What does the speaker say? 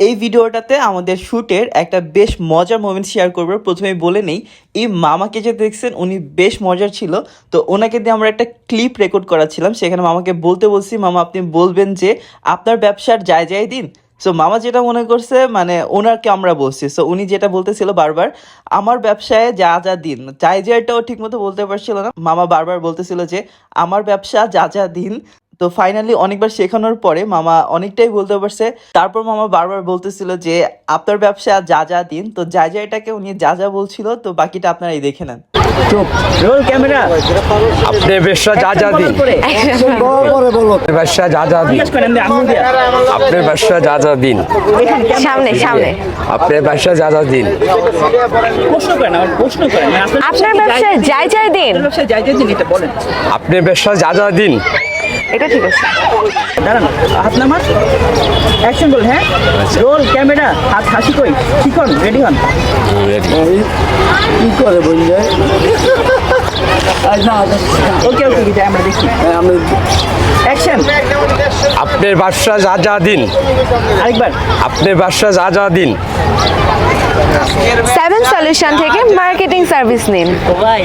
এই ভিডিওটাতে আমাদের শ্যুটের একটা বেশ মজার মোমেন্ট শেয়ার করবো। প্রথমেই বলে নেই, এই মামাকে যে দেখছেন উনি বেশ মজার ছিল। তো ওনাকে দিয়ে আমরা একটা ক্লিপ রেকর্ড করাচ্ছিলাম, সেখানে মামাকে বলতে বলছি, মামা আপনি বলবেন যে আপনার ব্যবসার যায় দিন। সো মামা যেটা মনে করছে মানে ওনাকে আমরা বলছি, সো উনি যেটা বলতেছিল বারবার আমার ব্যবসায় যা দিন, যায়টাও ঠিক মতো বলতে পারছিল না। মামা বারবার বলতেছিল যে আমার ব্যবসা যা দিন। তো ফাইনালি অনেকবার শেখানোর পরে মামা অনেকটাই বলতে পারছে। তারপর মামা বারবার বলতেছিল যে আপনার ব্যবসা যা দিন। তো এটাকে উনি যা বলছিল, তো বাকিটা আপনারাই দেখে নেন। Roll camera. আপনি ব্যবসা যা দিন, ব্যবসা যা দিন, আপনার ব্যবসা যা দিন, সামনে সামনে আপনার ব্যবসা যা দিন, প্রশ্ন করেন, প্রশ্ন করেন, আপনার ব্যবসায় যাই দিন, ব্যবসা যা দিন এটা বলেন। আপনার ব্যবসা যা দিন। এটা ঠিক আছে। দাঁড়ান, হাত নামান, অ্যাকশন বল। হ্যাঁ, রোল ক্যামেরা, হাত হাসি কই, ঠিক হন, রেডি হন। কি করে বললে ওকে আমরা দেখি। অ্যাকশন। আপনার ব্যবসা যা দিন, আরেকবার। আপনার ব্যবসা যা দিন। 7 সলিউশন থেকে মার্কেটিং সার্ভিস নিন। ভাই